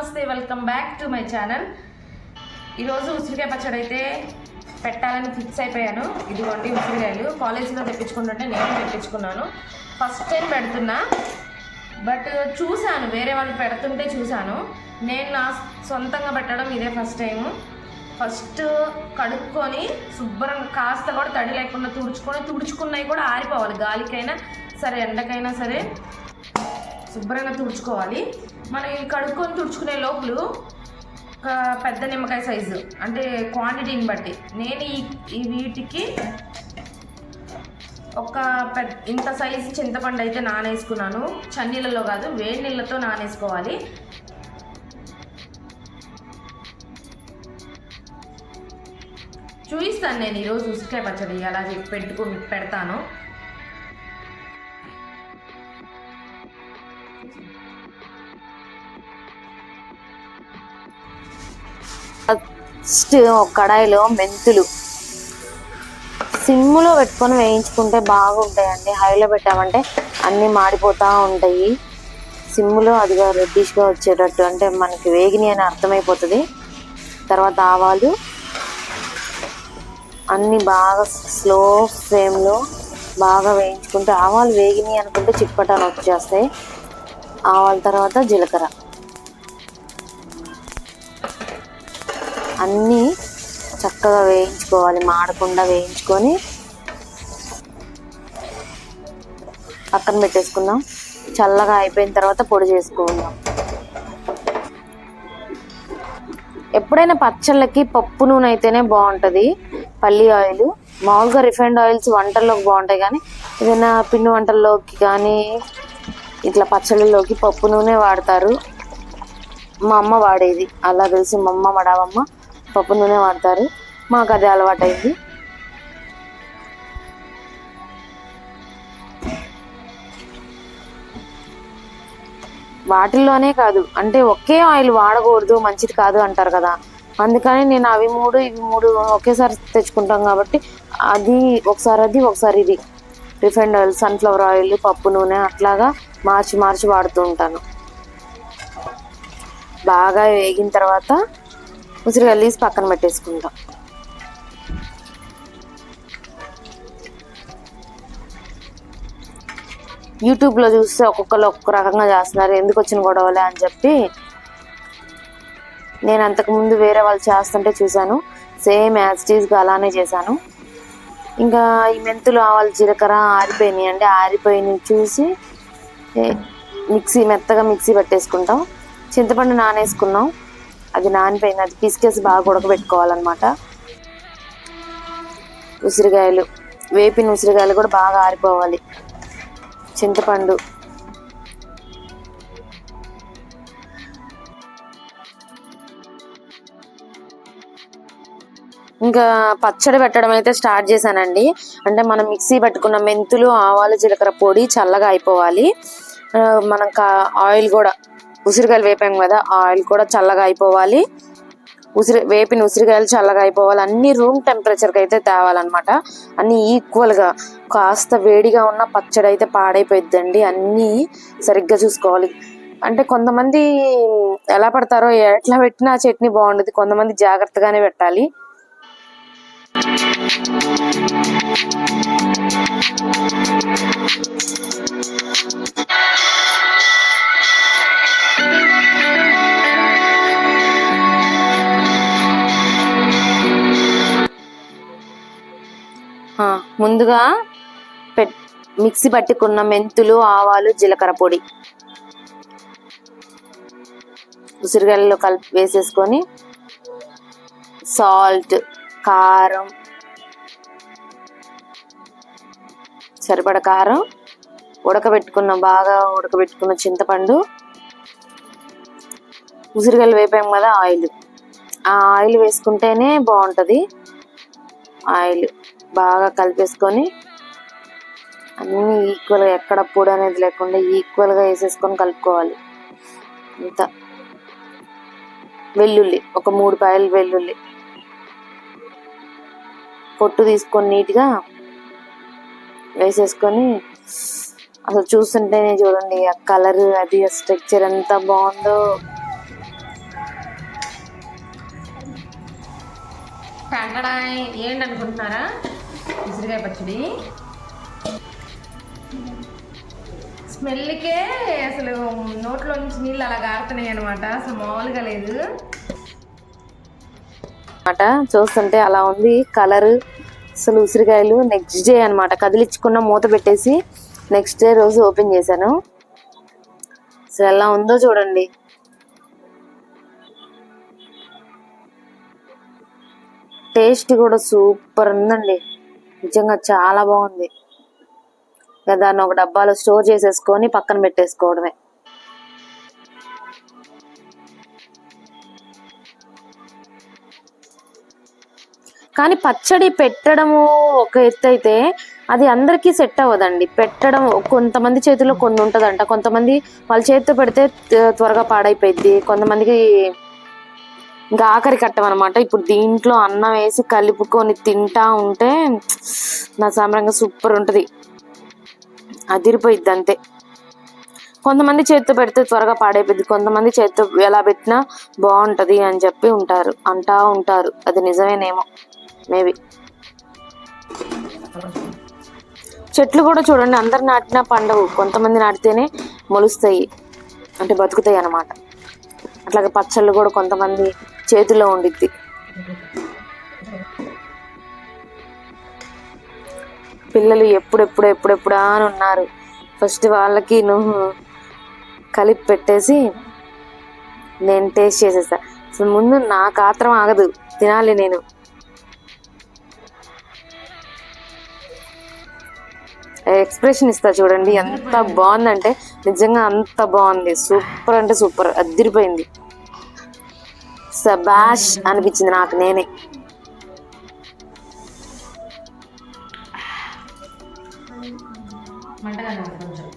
నమస్తే, welcome back to my channel. ఈరోజు ఉసిరికాయ పచ్చడి అయితే పెట్టాలని ఫిక్స్ అయిపోయాను. ఇదిగోండి ఉసిరికాయలు కాలేజీలో తెప్పించుకుంటుంటే నేను తెప్పించుకున్నాను. ఫస్ట్ టైం పెడుతున్నా, బట్ చూశాను వేరే వాళ్ళు పెడుతుంటే చూశాను. నేను నా సొంతంగా పెట్టడం ఇదే ఫస్ట్ టైము. ఫస్ట్ కడుక్కొని శుభ్రంగా కాస్త కూడా తడి లేకుండా తుడుచుకున్నవి కూడా ఆరిపోవాలి. గాలికైనా సరే ఎండకైనా సరే శుభ్రంగా తుడుచుకోవాలి. మనం ఇవి కడుక్కొని తుడుచుకునే లోపల ఒక పెద్ద నిమ్మకాయ సైజు అంటే క్వాంటిటీని బట్టి నేను ఈ వీటికి ఒక ఇంత సైజు చింతపండు అయితే నానేసుకున్నాను. చన్నీళ్ళలో కాదు, వేడి నీళ్ళతో నానేసుకోవాలి. చూపిస్తాను నేను ఈరోజు ఉసిరికాయ పచ్చడి అలా పెడతాను. ఫస్ట్ ఒక కడాయిలో మెంతులు సిమ్లో పెట్టుకొని వేయించుకుంటే బాగుంటాయండి. హైలో పెట్టామంటే అన్నీ మాడిపోతూ ఉంటాయి. సిమ్లో అదిగా రెడ్డిష్గా వచ్చేటట్టు అంటే మనకి వేగిని అని అర్థమైపోతుంది. తర్వాత ఆవాలు అన్నీ బాగా స్లో ఫ్లేమ్లో బాగా వేయించుకుంటే ఆవాలు వేగిని అనుకుంటే చిట్పటాలు వచ్చేస్తాయి. ఆవాల తర్వాత జీలకర్ర అన్నీ చక్కగా వేయించుకోవాలి. మాడకుండా వేయించుకొని పక్కన పెట్టేసుకుందాం. చల్లగా అయిపోయిన తర్వాత పొడి చేసుకుందాం. ఎప్పుడైనా పచ్చళ్ళకి పప్పు నూనె అయితేనే బాగుంటుంది. పల్లి ఆయిల్ మామూలుగా రిఫైండ్ ఆయిల్స్ వంటల్లోకి బాగుంటాయి, కానీ ఏదైనా పిండి వంటల్లోకి కానీ ఇట్లా పచ్చళ్ళలోకి పప్పు నూనె వాడతారు. మా అమ్మ వాడేది, అలా తెలిసి మా అమ్మ వడావమ్మ పప్పు నూనె వాడతారు. మాకు అదే అలవాటైంది. వాటిల్లోనే కాదు అంటే ఒకే ఆయిల్ వాడకూడదు, మంచిది కాదు అంటారు కదా. అందుకని నేను అవి ఇవి ఒకేసారి తెచ్చుకుంటాం కాబట్టి అది ఒకసారి ఇది రిఫైండ్ ఆయిల్, సన్ఫ్లవర్ ఆయిల్, పప్పు నూనె అట్లాగా మార్చి వాడుతూ ఉంటాను. బాగా వేగిన తర్వాత ఉసిరికాయలు తీసి పక్కన పెట్టేసుకుంటాం. యూట్యూబ్లో చూస్తే ఒక్కొక్కరు ఒక్కొక్క రకంగా చేస్తున్నారు, ఎందుకు వచ్చిన గొడవలే అని చెప్పి నేను అంతకుముందు వేరే వాళ్ళు చేస్తుంటే చూశాను. సేమ్ యాజ్ ఇట్ ఈస్గా అలానే చేశాను. ఇంకా ఈ మెంతులు, ఆవాలు, జీలకర్ర ఆరిపోయినాయి అంటే ఆరిపోయినవి చూసి మెత్తగా మిక్సీ పెట్టేసుకుంటాం. చింతపండు నానేసుకున్నాం, అది నానిపోయింది. అది పిసికేసి బాగా ఉడకబెట్టుకోవాలన్నమాట. ఉసిరికాయలు, వేపిన ఉసిరికాయలు కూడా బాగా ఆరిపోవాలి. చింతపండు, ఇంకా పచ్చడి పెట్టడం అయితే స్టార్ట్ చేశానండి. అంటే మనం మిక్సీ పట్టుకున్న మెంతులు, ఆవాలు, జీలకర్ర పొడి చల్లగా అయిపోవాలి. మనం ఆయిల్ కూడా ఉసిరికాయలు వేపాం కదా, ఆయిల్ కూడా చల్లగా అయిపోవాలి. వేపిన ఉసిరికాయలు చల్లగా అయిపోవాలి. అన్ని రూమ్ టెంపరేచర్కి అయితే తేవాలన్నమాట. అన్నీ ఈక్వల్గా. కాస్త వేడిగా ఉన్న పచ్చడి అయితే పాడైపోయిద్దండి. అన్నీ సరిగ్గా చూసుకోవాలి. అంటే కొంతమంది ఎలా పడతారో, ఎట్లా పెట్టినా చట్నీ బాగుండదు, కొంతమంది జాగ్రత్తగానే పెట్టాలి. ముందుగా మిక్సీ పట్టుకున్న మెంతులు, ఆవాలు, జీలకర్ర పొడి ఉసిరికాయలలో కలిపి వేసేసుకొని సాల్ట్, కారం, సరిపడ కారం, బాగా ఉడకబెట్టుకున్న చింతపండు, ఉసిరికాయలు వేపాం కదా ఆయిల్, ఆ ఆయిల్ వేసుకుంటేనే బాగుంటుంది. ఆయిల్ బాగా కలిపేసుకొని అన్నీ ఈక్వల్గా, ఎక్కడ పొడి అనేది లేకుండా ఈక్వల్గా వేసేసుకొని కలుపుకోవాలి. ఇంత వెల్లుల్లి, ఒక 3 పాయలు వెల్లుల్లి పొట్టు తీసుకొని నీట్గా వేసేసుకొని అసలు చూస్తుంటేనే చూడండి ఆ కలర్, అది స్ట్రక్చర్ ఎంత బాగుందో. టంటడా ఏంటి అనుకుంటున్నారా? ఉసిరికాయ పచ్చడి స్మెల్కే అసలు నోట్లో నుంచి నీళ్ళు అలా గారుతున్నాయి అనమాట. అసలు మామూలుగా లేదు అనమాట. చూస్తుంటే అలా ఉంది కలర్. అసలు ఉసిరికాయలు నెక్స్ట్ డే అనమాట కదిలించుకున్న మూత పెట్టేసి నెక్స్ట్ డే రోజు ఓపెన్ చేశాను. అసలు ఎలా ఉందో చూడండి. టేస్ట్ కూడా సూపర్ ఉందండి, నిజంగా చాలా బాగుంది. దాన్ని ఒక డబ్బాలో స్టోర్ చేసేసుకొని పక్కన పెట్టేసుకోవడమే. కానీ పచ్చడి పెట్టడము ఒక ఎత్తు అయితే అది అందరికీ సెట్ అవ్వదండి. పెట్టడం కొంతమంది చేతిలో కొన్ని ఉంటదంట, కొంతమంది వాళ్ళ చేతితో పెడితే త్వరగా పాడైపోయింది, కొంతమందికి ఇంకా ఆఖరి కట్టం అనమాట. ఇప్పుడు దీంట్లో అన్నం వేసి కలుపుకొని తింటా ఉంటే నా సాంబ్రంగా సూపర్ ఉంటది, అదిరిపోయిద్ది అంతే. కొంతమంది చేతితో పెడితే త్వరగా పాడైపోయింది, కొంతమంది చేతితో ఎలా పెట్టినా బాగుంటది అని చెప్పి అంటా ఉంటారు. అది నిజమేనేమో మేబీ. చెట్లు కూడా చూడండి, అందరు నాటినా పండవు, కొంతమంది నాటితేనే మొలుస్తాయి అంటే బతుకుతాయి అన్నమాట. అట్లాగే పచ్చళ్ళు కూడా కొంతమంది చేతిలో ఉండిద్ది. పిల్లలు ఎప్పుడెప్పుడా అని ఉన్నారు. ఫస్ట్ వాళ్ళకి నువ్వు కలిపి పెట్టేసి నేను టేస్ట్ చేసేసా. అసలు ముందు నాకు ఆత్రం ఆగదు, తినాలి నేను. ఎక్స్ప్రెషన్ ఇస్తా చూడండి, ఎంత బాగుందంటే నిజంగా అంత బాగుంది. సూపర్ అంటే సూపర్, అదిరిపోయింది. సబాష్ అనిపించింది నాకు నేనే. మంటగా కొంచెం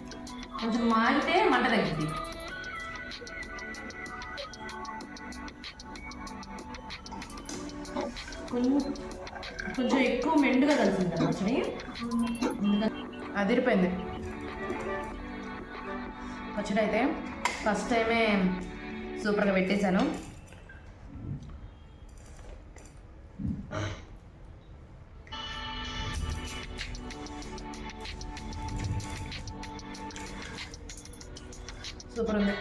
కొంచెం మాగితే మంట తగ్గింది. కొంచెం ఎక్కువ మెండుగా కలిసింది పచ్చడి, అదిరిపోయింది పచ్చడి అయితే. ఫస్ట్ టైమే సూపర్గా పెట్టేశాను. సూపర్ ఉంది.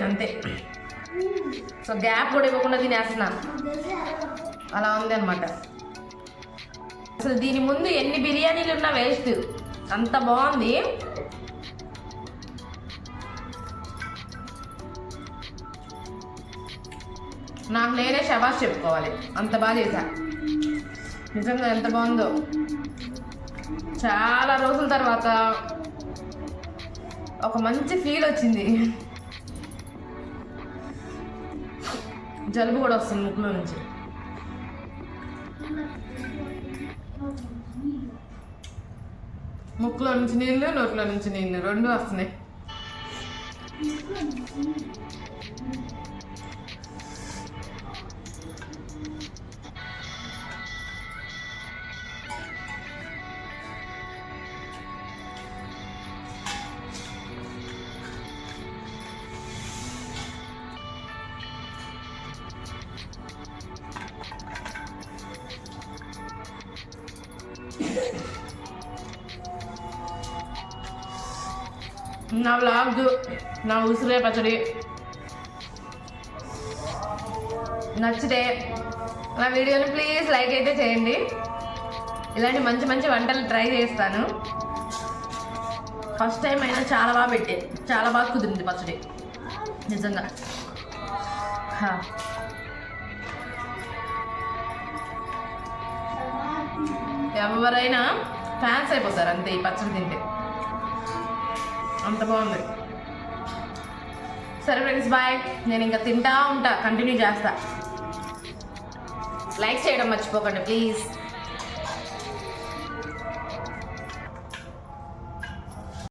అంతే. సో గ్యాప్ కూడా ఇవ్వకుండా తినేస్తున్నా, అలా ఉంది అనమాట. అసలు దీని ముందు ఎన్ని బిర్యానీలు ఉన్నా వేస్ట్, అంత బాగుంది. నాకు నేనే శబాష్ చెప్పుకోవాలి, అంత బాగా చేశా. నిజంగా ఎంత బాగుందో. చాలా రోజుల తర్వాత ఒక మంచి ఫీల్ వచ్చింది. జలుబు కూడా వస్తుంది ముక్కులో నుంచి. ముక్కులో నుంచి నీళ్ళు, నోట్లో నుంచి నీళ్ళు రెండు వస్తున్నాయి. నా వ్లాగ్, నా ఉసిరికాయ పచ్చడి నచ్చితే నా వీడియోని ప్లీజ్ లైక్ అయితే చేయండి. ఇలాంటి మంచి మంచి వంటలు ట్రై చేస్తాను. ఫస్ట్ టైం అయినా చాలా బాగా చాలా బాగా కుదిరింది పచ్చడి నిజంగా. ఎవరైనా ఫ్యాన్స్ అయిపోతారు అంతే ఈ పచ్చడి తింటే, అంత బాగుంది. సరే ఫ్రెండ్స్, బాయ్. నేను ఇంకా తింటా ఉంటా, కంటిన్యూ చేస్తా. లైక్ చేయడం మర్చిపోకండి ప్లీజ్.